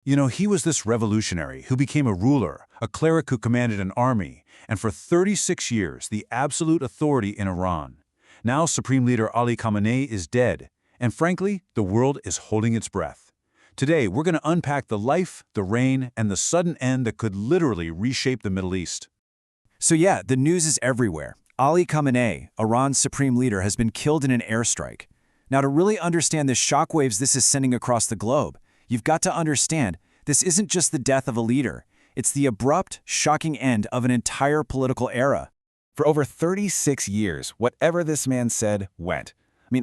He was this revolutionary who became a ruler, a cleric who commanded an army, and for 36 years, the absolute authority in Iran. Now, Supreme Leader Ali Khamenei is dead, and frankly, the world is holding its breath. Today, we're going to unpack the life, the reign, and the sudden end that could literally reshape the Middle East. So yeah, the news is everywhere. Ali Khamenei, Iran's supreme leader, has been killed in an airstrike. Now, to really understand the shockwaves this is sending across the globe, you've got to understand this isn't just the death of a leader. It's the abrupt, shocking end of an entire political era. For over 36 years, whatever this man said went.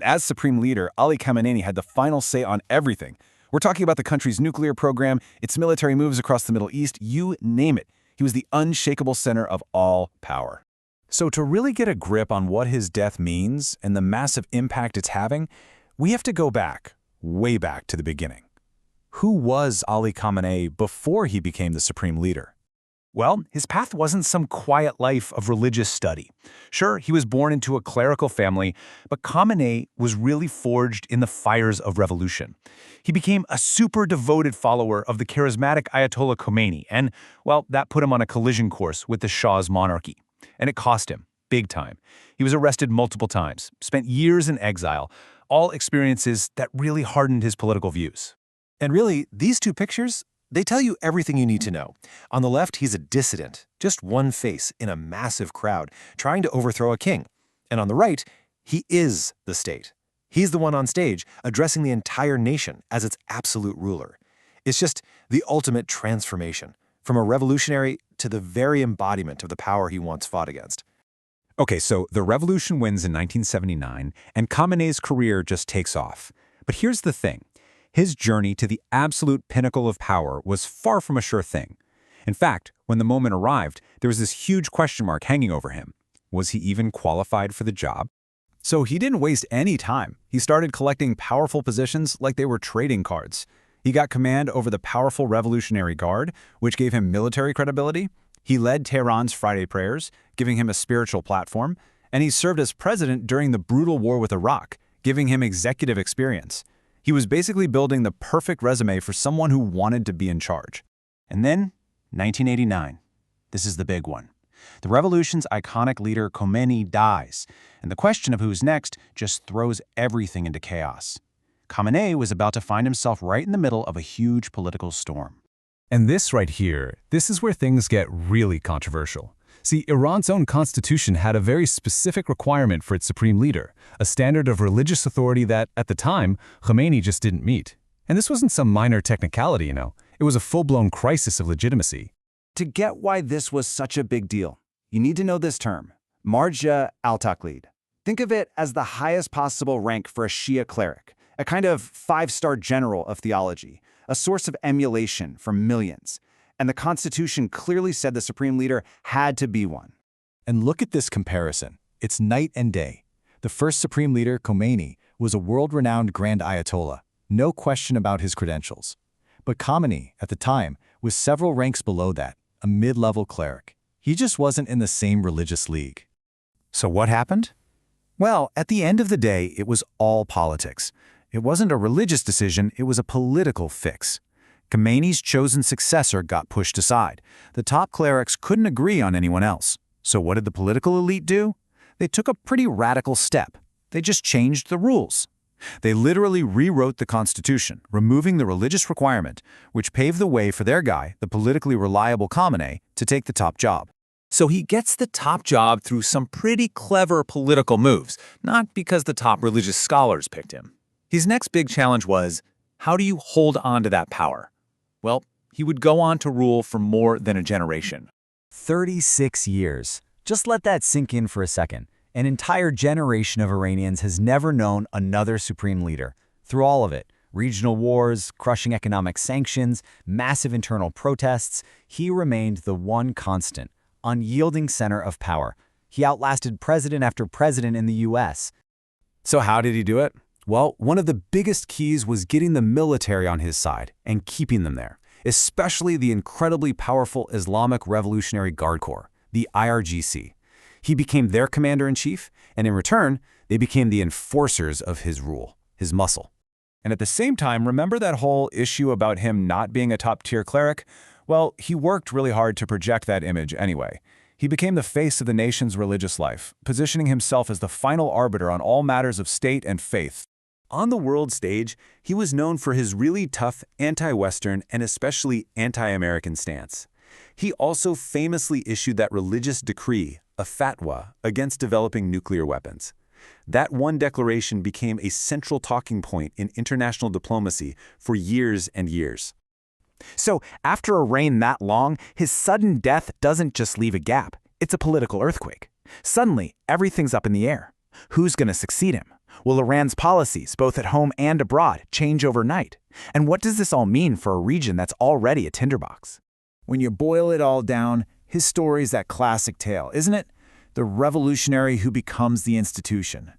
As supreme leader, Ali Khamenei had the final say on everything. We're talking about the country's nuclear program, its military moves across the Middle East, you name it. He was the unshakable center of all power. So to really get a grip on what his death means and the massive impact it's having, we have to go back, way back to the beginning. Who was Ali Khamenei before he became the supreme leader? Well, his path wasn't some quiet life of religious study. Sure, he was born into a clerical family, but Khamenei was really forged in the fires of revolution. He became a super devoted follower of the charismatic Ayatollah Khamenei, and, well, that put him on a collision course with the Shah's monarchy. And it cost him, big time. He was arrested multiple times, spent years in exile, all experiences that really hardened his political views. And really, these two pictures, they tell you everything you need to know. On the left, he's a dissident, just one face in a massive crowd, trying to overthrow a king. And on the right, he is the state. He's the one on stage, addressing the entire nation as its absolute ruler. It's just the ultimate transformation, from a revolutionary to the very embodiment of the power he once fought against. Okay, so the revolution wins in 1979, and Khamenei's career just takes off. But here's the thing. His journey to the absolute pinnacle of power was far from a sure thing. In fact, when the moment arrived, there was this huge question mark hanging over him. Was he even qualified for the job? So he didn't waste any time. He started collecting powerful positions like they were trading cards. He got command over the powerful Revolutionary Guard, which gave him military credibility. He led Tehran's Friday prayers, giving him a spiritual platform. And he served as president during the brutal war with Iraq, giving him executive experience. He was basically building the perfect resume for someone who wanted to be in charge. And then, 1989. This is the big one. The revolution's iconic leader Khamenei dies, and the question of who's next just throws everything into chaos. Khamenei was about to find himself right in the middle of a huge political storm. And this right here, this is where things get really controversial. See, Iran's own constitution had a very specific requirement for its supreme leader, a standard of religious authority that, at the time, Khamenei just didn't meet. And this wasn't some minor technicality, It was a full-blown crisis of legitimacy. To get why this was such a big deal, you need to know this term, Marja al-Taqlid. Think of it as the highest possible rank for a Shia cleric, a kind of five-star general of theology, a source of emulation for millions. And the Constitution clearly said the supreme leader had to be one. And look at this comparison. It's night and day. The first supreme leader, Khomeini, was a world-renowned Grand Ayatollah. No question about his credentials. But Khamenei, at the time, was several ranks below that, a mid-level cleric. He just wasn't in the same religious league. So what happened? Well, at the end of the day, it was all politics. It wasn't a religious decision, it was a political fix. Khamenei's chosen successor got pushed aside. The top clerics couldn't agree on anyone else. So what did the political elite do? They took a pretty radical step. They just changed the rules. They literally rewrote the Constitution, removing the religious requirement, which paved the way for their guy, the politically reliable Khamenei, to take the top job. So he gets the top job through some pretty clever political moves, not because the top religious scholars picked him. His next big challenge was, how do you hold on to that power? Well, he would go on to rule for more than a generation. 36 years. Just let that sink in for a second. An entire generation of Iranians has never known another supreme leader. Through all of it, regional wars, crushing economic sanctions, massive internal protests, he remained the one constant, unyielding center of power. He outlasted president after president in the U.S. So how did he do it? Well, one of the biggest keys was getting the military on his side and keeping them there, especially the incredibly powerful Islamic Revolutionary Guard Corps, the IRGC. He became their commander-in-chief, and in return, they became the enforcers of his rule, his muscle. And at the same time, remember that whole issue about him not being a top-tier cleric? Well, he worked really hard to project that image anyway. He became the face of the nation's religious life, positioning himself as the final arbiter on all matters of state and faith. On the world stage, he was known for his really tough anti-Western and especially anti-American stance. He also famously issued that religious decree, a fatwa, against developing nuclear weapons. That one declaration became a central talking point in international diplomacy for years and years. So, after a reign that long, his sudden death doesn't just leave a gap. It's a political earthquake. Suddenly, everything's up in the air. Who's going to succeed him? Will Iran's policies, both at home and abroad, change overnight? And what does this all mean for a region that's already a tinderbox? When you boil it all down, his story's that classic tale, isn't it? The revolutionary who becomes the institution.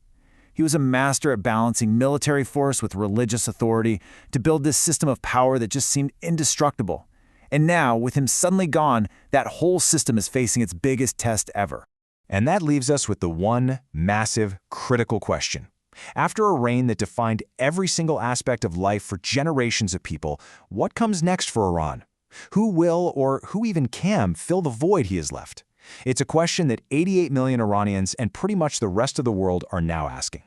He was a master at balancing military force with religious authority to build this system of power that just seemed indestructible. And now, with him suddenly gone, that whole system is facing its biggest test ever. And that leaves us with the one massive, critical question. After a reign that defined every single aspect of life for generations of people, what comes next for Iran? Who will, or who even can, fill the void he has left? It's a question that 88 million Iranians and pretty much the rest of the world are now asking.